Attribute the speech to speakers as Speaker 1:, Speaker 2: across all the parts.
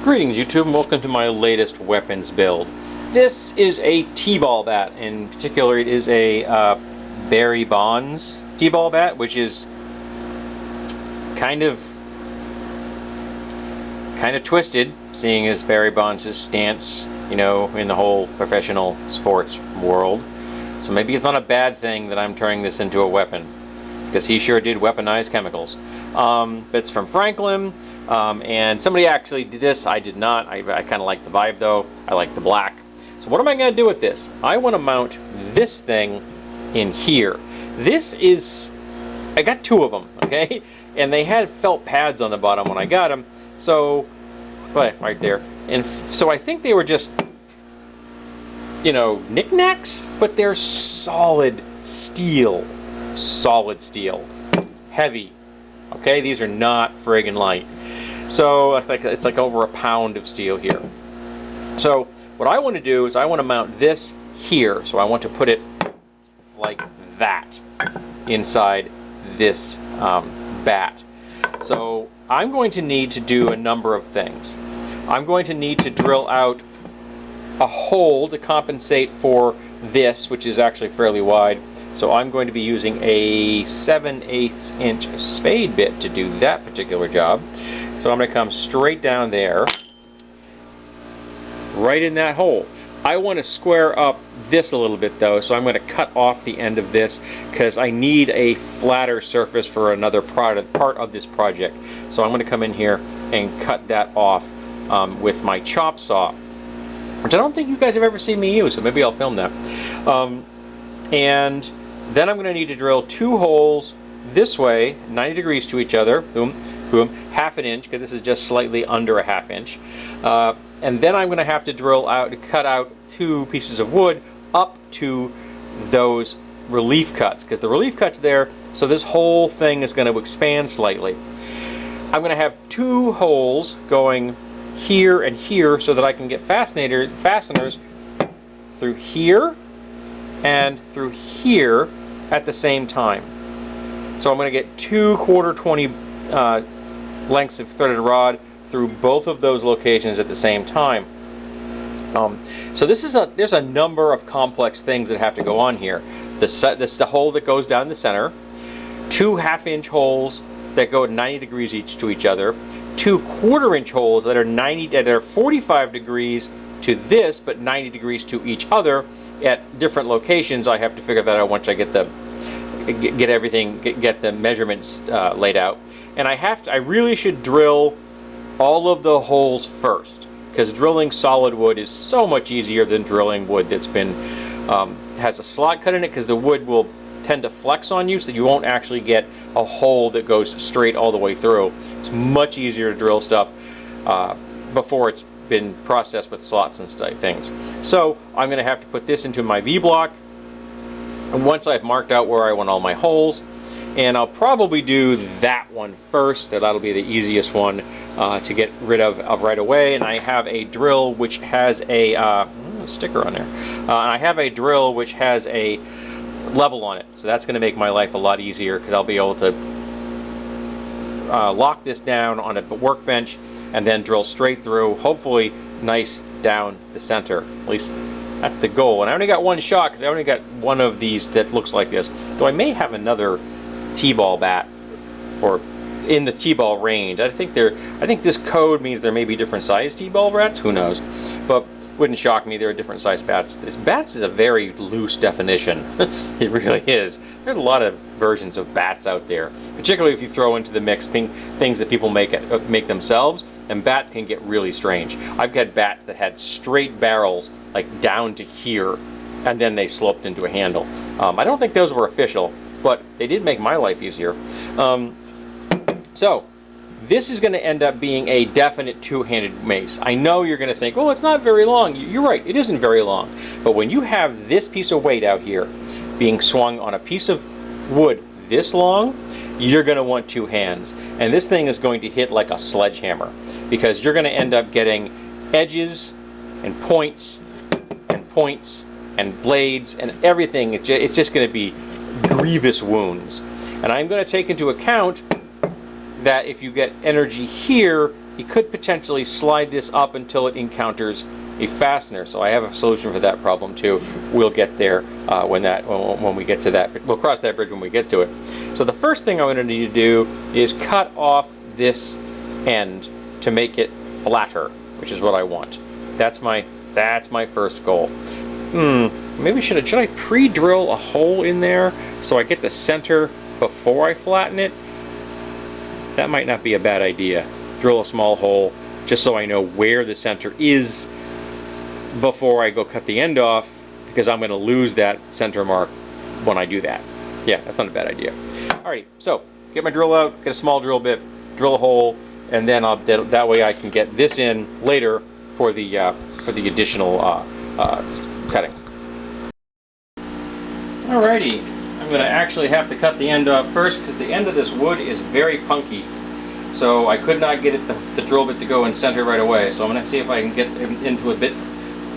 Speaker 1: Greetings YouTube and welcome to my latest weapons build. This is a T-ball bat. In particular it is a Barry Bonds T-ball bat, which is kind of twisted, seeing as Barry Bonds' stance, you know, in the whole professional sports world. So maybe it's not a bad thing that I'm turning this into a weapon, because he sure did weaponize chemicals. It's from Franklin. And somebody actually did this. I did not. I kind of like the vibe though. I like the black. So what am I going to do with this? I want to mount this thing in here. This is, I got two of them, okay? And they had felt pads on the bottom when I got them. So, right there. And so I think they were just, you know, knickknacks, but they're solid steel. Solid steel. Heavy. Okay, these are not friggin' light. So it's like over a pound of steel here. So what I want to do is I want to mount this here. So I want to put it like that inside this bat. So I'm going to need to do a number of things. I'm going to need to drill out a hole to compensate for this, which is actually fairly wide. So I'm going to be using a 7/8 inch spade bit to do that particular job. So I'm going to come straight down there, right in that hole. I want to square up this a little bit though, so I'm going to cut off the end of this because I need a flatter surface for another part of this project. So I'm going to come in here and cut that off with my chop saw, which I don't think you guys have ever seen me use, so maybe I'll film that. And then I'm going to need to drill two holes this way, 90 degrees to each other, boom, boom, half an inch, because this is just slightly under a half inch. And then I'm going to have to cut out two pieces of wood up to those relief cuts, because the relief cut's there, so this whole thing is going to expand slightly. I'm going to have two holes going here and here so that I can get fasteners through here and through here at the same time. So I'm going to get two 1/4-20 lengths of threaded rod through both of those locations at the same time. So there's a number of complex things that have to go on here. This is the hole that goes down the center, two 1/2 inch holes that go 90 degrees each to each other, two 1/4 inch holes that are 45 degrees to this, but 90 degrees to each other at different locations. I have to figure that out once I get the measurements laid out. And I really should drill all of the holes first, because drilling solid wood is so much easier than drilling wood that's been has a slot cut in it, because the wood will tend to flex on you, so you won't actually get a hole that goes straight all the way through. It's much easier to drill stuff before it's been processed with slots and things. So I'm going to have to put this into my V-block, and once I've marked out where I want all my holes, and I'll probably do that one first. That'll be the easiest one to get rid of right away. And I have a drill which has a sticker on there. And I have a drill which has a level on it, so that's going to make my life a lot easier, because I'll be able to lock this down on a workbench and then drill straight through, hopefully nice down the center. At least that's the goal. And I only got one shot, because I only got one of these that looks like this. Though I may have another T-ball bat, or in the T-ball range. I think this code means there may be different size T-ball bats. Who knows? But wouldn't shock me. There are different size bats. Bats is a very loose definition. It really is. There's a lot of versions of bats out there, particularly if you throw into the mix things that people make themselves, and bats can get really strange. I've got bats that had straight barrels, like down to here, and then they sloped into a handle. I don't think those were official, but they did make my life easier. So this is going to end up being a definite two-handed mace. I know you're going to think, oh, it's not very long. You're right, it isn't very long. But when you have this piece of weight out here being swung on a piece of wood this long, you're going to want two hands. And this thing is going to hit like a sledgehammer, because you're going to end up getting edges and points and blades and everything. It's just going to be grievous wounds. And I'm going to take into account that if you get energy here, you could potentially slide this up until it encounters a fastener. So I have a solution for that problem too. We'll get there when we get to that. We'll cross that bridge when we get to it. So the first thing I'm going to need to do is cut off this end to make it flatter, which is what I want. That's my first goal. Maybe should I pre-drill a hole in there so I get the center before I flatten it? That might not be a bad idea. Drill a small hole just so I know where the center is before I go cut the end off, because I'm going to lose that center mark when I do that. Yeah, that's not a bad idea. Alright, so get my drill out, get a small drill bit, drill a hole, and then that way I can get this in later for the additional cutting. Alrighty, I'm going to actually have to cut the end off first because the end of this wood is very punky. So I could not get the drill bit to go in center right away. So I'm going to see if I can get into a bit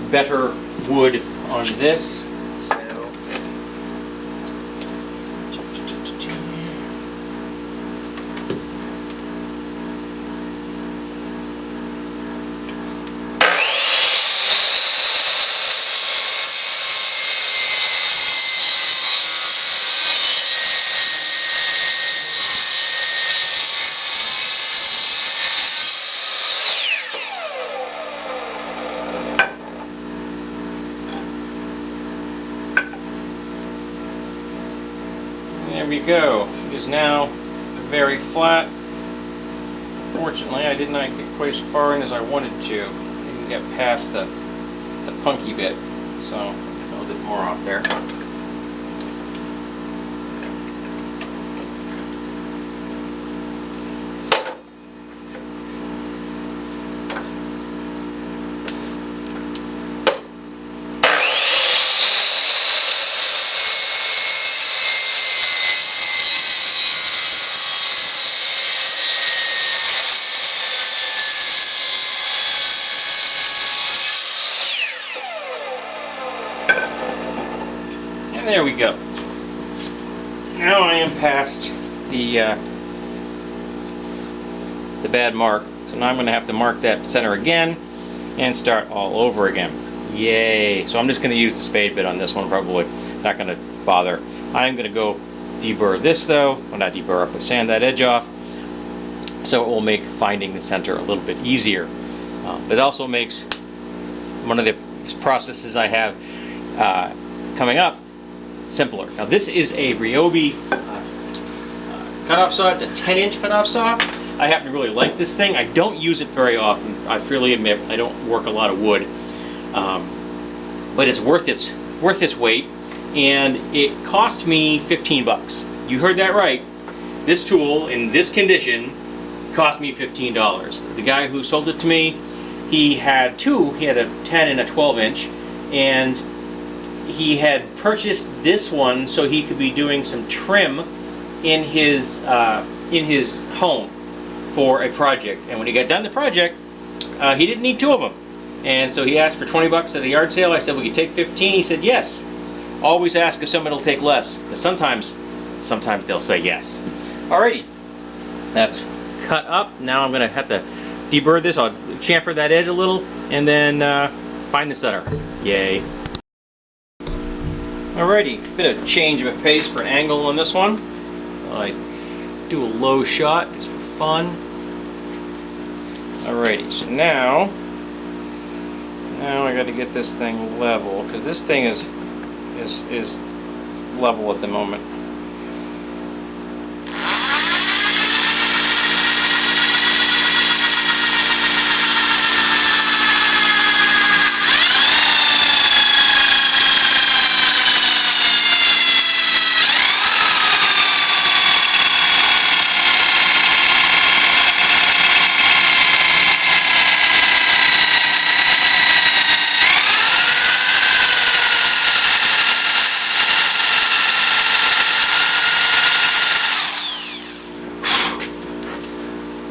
Speaker 1: better wood on this. There we go. It is now very flat. Fortunately, I did not get quite as far in as I wanted to. I didn't get past the punky bit, so a little bit more off there. There we go. Now I am past the bad mark. So now I'm going to have to mark that center again and start all over again. Yay! So I'm just going to use the spade bit on this one, probably. Not going to bother. I'm going to go deburr this though. Well, not deburr, but sand that edge off. So it will make finding the center a little bit easier. It also makes one of the processes I have coming up simpler. Now this is a Ryobi cutoff saw. It's a 10-inch cutoff saw. I happen to really like this thing. I don't use it very often. I freely admit I don't work a lot of wood, but it's worth its weight, and it cost me 15 bucks. You heard that right. This tool in this condition cost me $15. The guy who sold it to me, he had two. He had a 10 and a 12-inch, and he had purchased this one so he could be doing some trim in his home for a project. And when he got done the project, he didn't need two of them. And so he asked for 20 bucks at a yard sale. I said, "Will you take 15?" He said, "Yes." Always ask if someone will take less. Because sometimes they'll say yes. Alrighty, that's cut up. Now I'm going to have to deburr this. I'll chamfer that edge a little and then find the center. Yay. Alrighty, bit of change of pace for angle on this one. I do a low shot just for fun. Alrighty, so now I got to get this thing level, because this thing is level at the moment.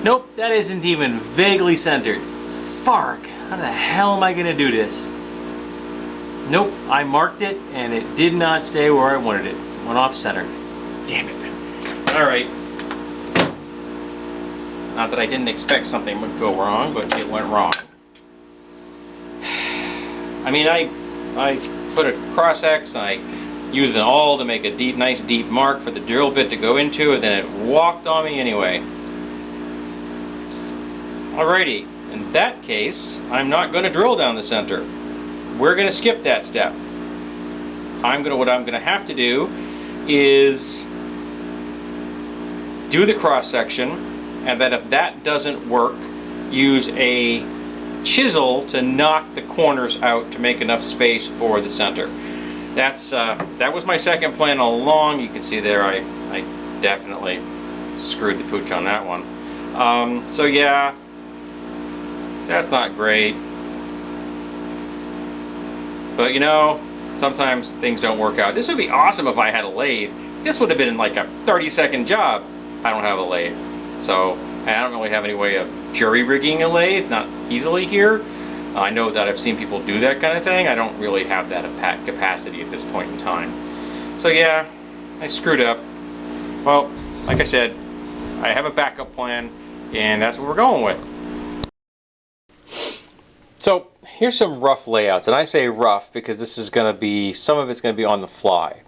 Speaker 1: Nope, that isn't even vaguely centered. Fark! How the hell am I going to do this? Nope, I marked it and it did not stay where I wanted it. It went off center. Damn it. Alright. Not that I didn't expect something would go wrong, but it went wrong. I mean, I put a cross X and I used an awl to make a nice deep mark for the drill bit to go into, and then it walked on me anyway. Alrighty, in that case, I'm not going to drill down the center. We're going to skip that step. What I'm going to have to do is do the cross section, and then if that doesn't work, use a chisel to knock the corners out to make enough space for the center. That was my second plan all along. You can see there I definitely screwed the pooch on that one. So yeah, that's not great. But you know, sometimes things don't work out. This would be awesome if I had a lathe. This would have been like a 30-second job. I don't have a lathe. So I don't really have any way of jury rigging a lathe, not easily here. I know that I've seen people do that kind of thing. I don't really have that capacity at this point in time. So yeah, I screwed up. Well, like I said, I have a backup plan, and that's what we're going with. So here's some rough layouts, and I say rough because this is going to be, some of it's going to be on the fly.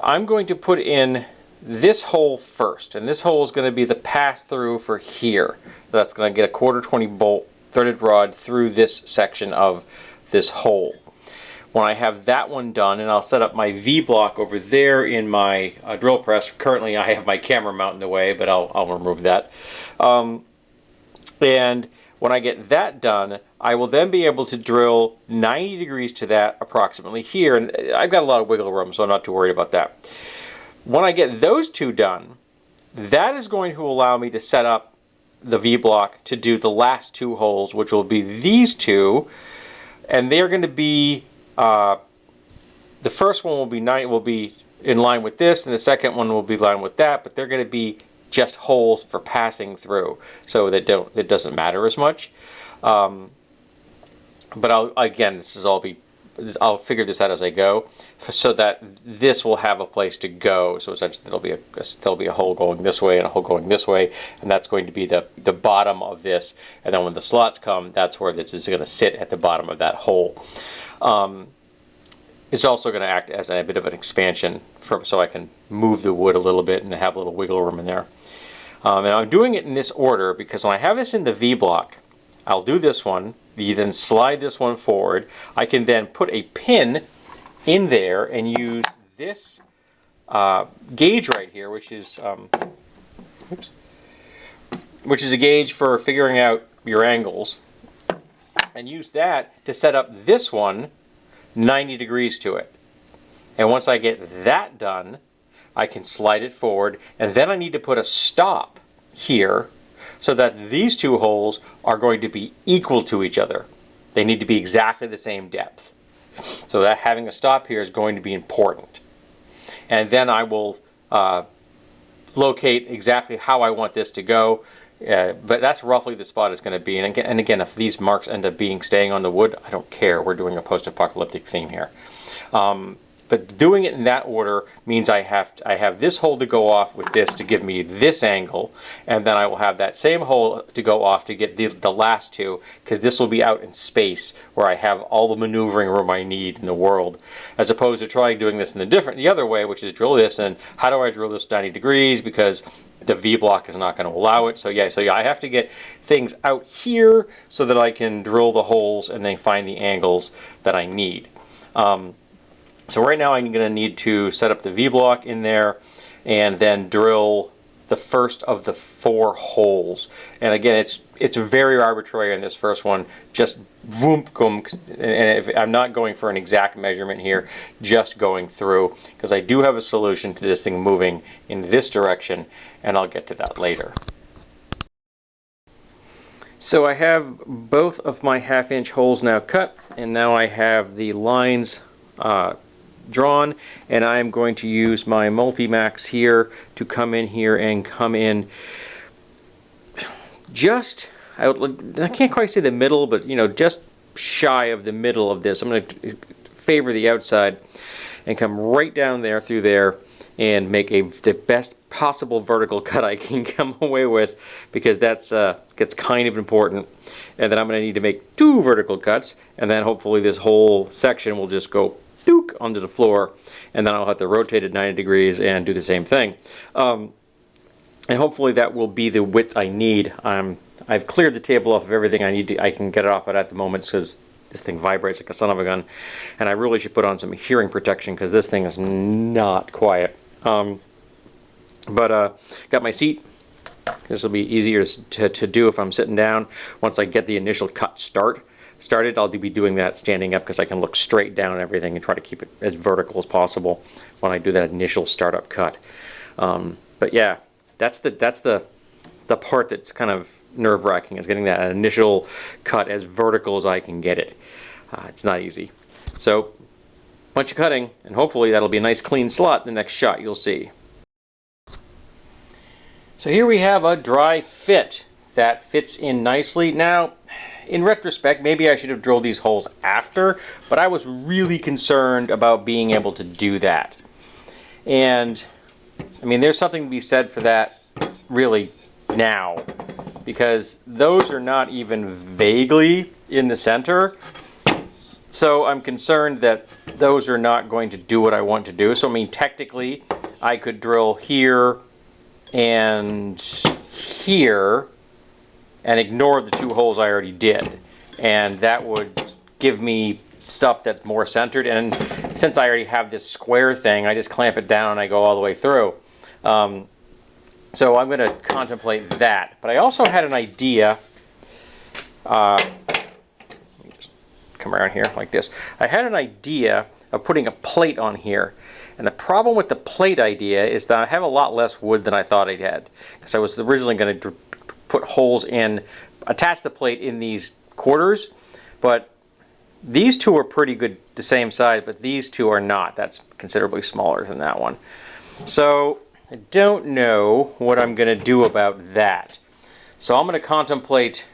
Speaker 1: I'm going to put in this hole first, and this hole is going to be the pass-through for here. So that's going to get a 1/4 bolt threaded rod through this section of this hole. When I have that one done, and I'll set up my V-block over there in my drill press. Currently I have my camera mount in the way, but I'll remove that. And when I get that done, I will then be able to drill 90 degrees to that approximately here, and I've got a lot of wiggle room, so I'm not too worried about that. When I get those two done, that is going to allow me to set up the V-block to do the last two holes, which will be these two, and they're going to be, the first one will be in line with this, and the second one will be in line with that, but they're going to be just holes for passing through, so it doesn't matter as much. But I'll figure this out as I go, so that this will have a place to go. So essentially there'll be a hole going this way and a hole going this way, and that's going to be the bottom of this. And then when the slots come, that's where this is going to sit, at the bottom of that hole. It's also going to act as a bit of an expansion so I can move the wood a little bit and have a little wiggle room in there. And I'm doing it in this order because when I have this in the V-block, I'll do this one. You then slide this one forward. I can then put a pin in there and use this gauge right here, which is a gauge for figuring out your angles, and use that to set up this one 90 degrees to it. And once I get that done, I can slide it forward, and then I need to put a stop here so that these two holes are going to be equal to each other. They need to be exactly the same depth. So that having a stop here is going to be important. And then I will locate exactly how I want this to go. But that's roughly the spot it's going to be. And again, if these marks end up staying on the wood, I don't care. We're doing a post-apocalyptic theme here. But doing it in that order means I have this hole to go off with this to give me this angle, and then I will have that same hole to go off to get the last two, because this will be out in space where I have all the maneuvering room I need in the world, as opposed to trying doing this in the other way, which is drill this, and how do I drill this 90 degrees, because the V-block is not going to allow it. So yeah, I have to get things out here so that I can drill the holes and then find the angles that I need. So right now I'm going to need to set up the V-block in there and then drill the first of the 4 holes. And again, it's very arbitrary on this first one. Just boom, and I'm not going for an exact measurement here, just going through, because I do have a solution to this thing moving in this direction, and I'll get to that later. So I have both of my 1/2-inch holes now cut, and now I have the lines drawn, and I'm going to use my Multimax here to come in here and come in just, I can't quite say the middle, but just shy of the middle of this. I'm going to favor the outside and come right down there through there and make the best possible vertical cut I can come away with, because that's gets kind of important. And then I'm going to need to make 2 vertical cuts, and then hopefully this whole section will just go dook onto the floor, and then I'll have to rotate it 90 degrees and do the same thing. And hopefully that will be the width I need. I've cleared the table off of everything I need to. I can get it off at the moment because this thing vibrates like a son of a gun, and I really should put on some hearing protection because this thing is not quiet. Got my seat. This will be easier to do if I'm sitting down. Once I get the initial cut started, I'll be doing that standing up because I can look straight down and everything and try to keep it as vertical as possible when I do that initial startup cut. But yeah, that's the part that's kind of nerve-wracking, is getting that initial cut as vertical as I can get it. It's not easy. So, bunch of cutting, and hopefully that'll be a nice clean slot in the next shot, you'll see. So here we have a dry fit that fits in nicely. Now, in retrospect, maybe I should have drilled these holes after, but I was really concerned about being able to do that. And, I mean, there's something to be said for that, really, now. Because those are not even vaguely in the center. So I'm concerned that those are not going to do what I want to do. So, I mean, technically, I could drill here and here and ignore the 2 holes I already did, and that would give me stuff that's more centered. And since I already have this square thing, I just clamp it down and I go all the way through. So I'm going to contemplate that. But I also had an idea. Let me just come around here like this. I had an idea of putting a plate on here. And the problem with the plate idea is that I have a lot less wood than I thought I had. Because I was originally going to put holes in, attach the plate in these quarters. But these 2 are pretty good, the same size, but these 2 are not. That's considerably smaller than that one. So I don't know what I'm going to do about that. So I'm going to contemplate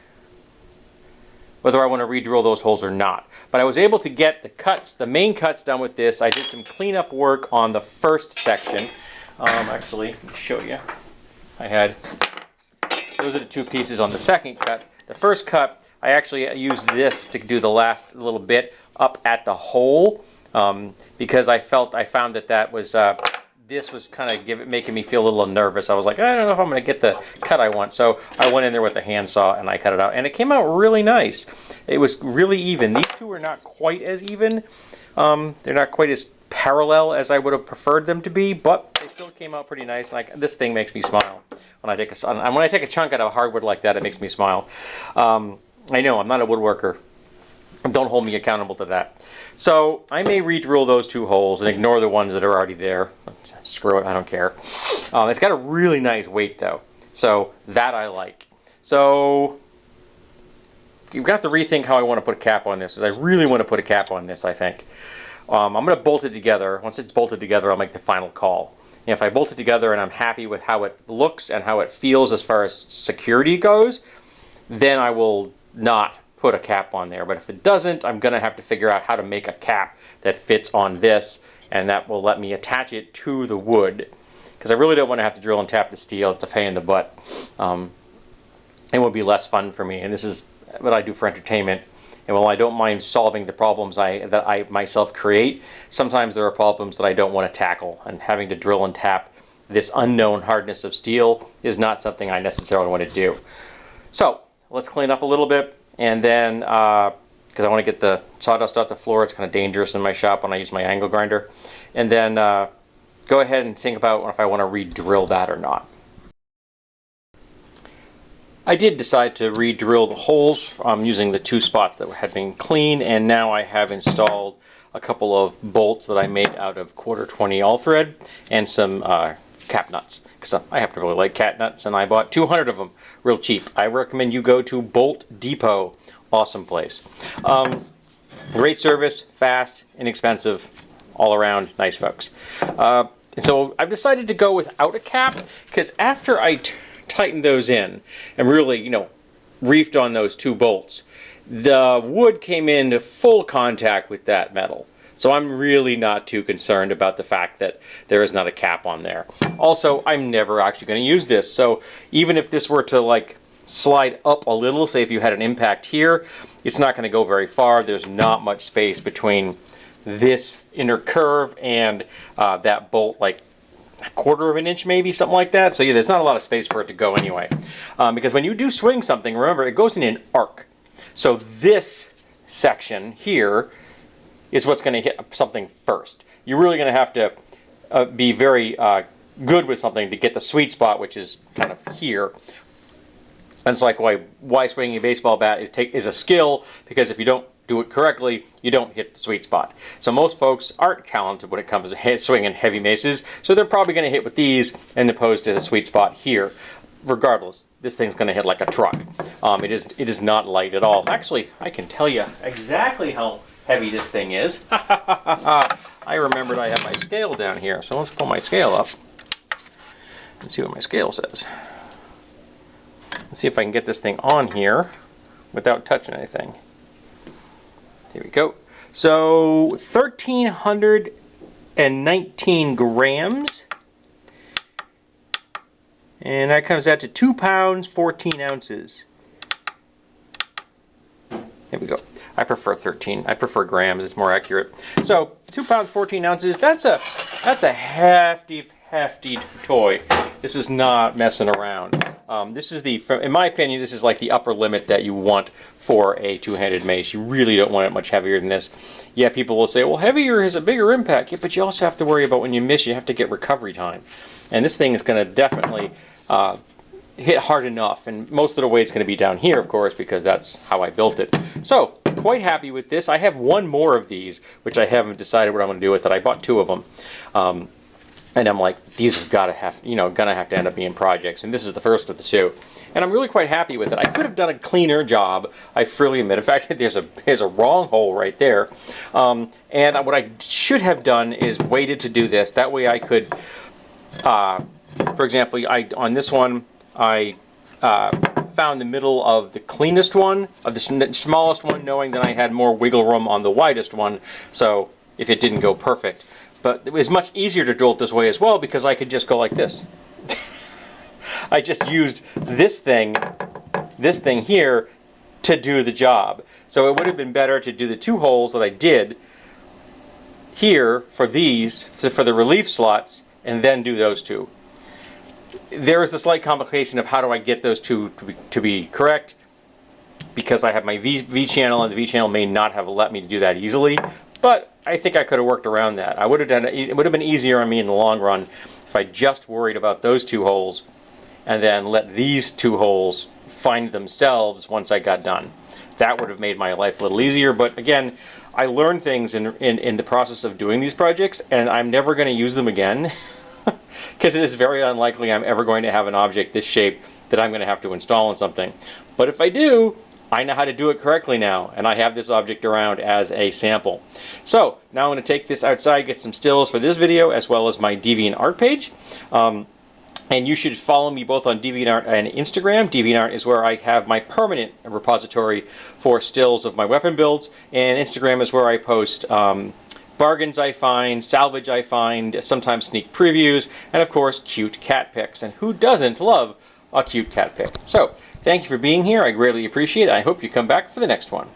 Speaker 1: whether I want to re-drill those holes or not. But I was able to get the cuts, the main cuts done with this. I did some cleanup work on the first section. Actually, let me show you. Those are the 2 pieces on the second cut. The first cut, I actually used this to do the last little bit up at the hole, because I found that was this was kind of making me feel a little nervous. I was like, I don't know if I'm going to get the cut I want. So I went in there with a handsaw and I cut it out, and it came out really nice. It was really even. These 2 are not quite as even. They're not quite as parallel as I would have preferred them to be, but they still came out pretty nice. Like, this thing makes me smile when I take a chunk out of hardwood like that. It makes me smile. I know I'm not a woodworker. Don't hold me accountable to that. So I may re-drill those 2 holes and ignore the ones that are already there. Screw it, I don't care. It's got a really nice weight though, so that I like. So you've got to rethink how I want to put a cap on this, because I really want to put a cap on this, I think. I'm going to bolt it together. Once it's bolted together, I'll make the final call. And if I bolt it together and I'm happy with how it looks and how it feels as far as security goes, then I will not put a cap on there. But if it doesn't, I'm going to have to figure out how to make a cap that fits on this, and that will let me attach it to the wood. Because I really don't want to have to drill and tap the steel. It's a pain in the butt. It would be less fun for me, and this is what I do for entertainment. And while I don't mind solving the problems that I myself create, sometimes there are problems that I don't want to tackle, and having to drill and tap this unknown hardness of steel is not something I necessarily want to do. So let's clean up a little bit, and then because I want to get the sawdust off the floor. It's kind of dangerous in my shop when I use my angle grinder. And then go ahead and think about if I want to re-drill that or not. I did decide to re-drill the holes using the 2 spots that had been clean, and now I have installed a couple of bolts that I made out of 1/4-20 all thread and some cap nuts, because I happen to really like cat nuts, and I bought 200 of them real cheap. I recommend you go to Bolt Depot. Awesome place. Great service, fast, inexpensive, all around nice folks. So I've decided to go without a cap, because after I tightened those in and really, reefed on those 2 bolts, the wood came into full contact with that metal. So I'm really not too concerned about the fact that there is not a cap on there. Also, I'm never actually going to use this. So even if this were to like slide up a little, say if you had an impact here, it's not going to go very far. There's not much space between this inner curve and that bolt, like a quarter of an inch maybe, something like that. So yeah, there's not a lot of space for it to go anyway. Because when you do swing something, remember, it goes in an arc. So this section here is what's going to hit something first. You're really going to have to be very good with something to get the sweet spot, which is kind of here. And it's like why swinging a baseball bat is a skill, because if you don't do it correctly, you don't hit the sweet spot. So most folks aren't talented when it comes to swinging heavy maces, so they're probably going to hit with these as opposed to the sweet spot here. Regardless, this thing's going to hit like a truck. It is not light at all. Actually, I can tell you exactly how heavy this thing is. I remembered I have my scale down here, so let's pull my scale up and see what my scale says. Let's see if I can get this thing on here without touching anything. There we go. So 1,319 grams. And that comes out to 2 pounds, 14 ounces. There we go. I prefer 13. I prefer grams. It's more accurate. So 2 pounds, 14 ounces. That's a hefty toy. This is not messing around. This is in my opinion, this is like the upper limit that you want for a two-handed mace. You really don't want it much heavier than this. Yeah, people will say, well, heavier has a bigger impact. Yeah, but you also have to worry about when you miss, you have to get recovery time. And this thing is going to definitely hit hard enough. And most of the weight is going to be down here, of course, because that's how I built it. So, quite happy with this. I have one more of these, which I haven't decided what I'm going to do with it. I bought 2 of them. And I'm like, these have got to have, gonna have to end up being projects. And this is the first of the 2. And I'm really quite happy with it. I could have done a cleaner job, I freely admit. In fact, there's a wrong hole right there. And what I should have done is waited to do this. That way I could, for example, on this one, I found the middle of the cleanest one, of the smallest one, knowing that I had more wiggle room on the widest one. So if it didn't go perfect. But it was much easier to drill it this way as well, because I could just go like this. I just used this thing here to do the job. So it would have been better to do the 2 holes that I did here for these, for the relief slots, and then do those 2. There is a slight complication of how do I get those 2 to be correct, because I have my V channel, and the V channel may not have let me do that easily. But I think I could have worked around that. It would have been easier on me in the long run if I just worried about those 2 holes and then let these 2 holes find themselves once I got done. That would have made my life a little easier. But again, I learned things in the process of doing these projects, and I'm never going to use them again because it is very unlikely I'm ever going to have an object this shape that I'm going to have to install in something. But if I do, I know how to do it correctly now, and I have this object around as a sample. So now I'm going to take this outside, get some stills for this video, as well as my DeviantArt page. And you should follow me both on DeviantArt and Instagram. DeviantArt is where I have my permanent repository for stills of my weapon builds, and Instagram is where I post bargains I find, salvage I find, sometimes sneak previews, and of course cute cat pics. And who doesn't love a cute cat pic? So thank you for being here. I greatly appreciate it. I hope you come back for the next one.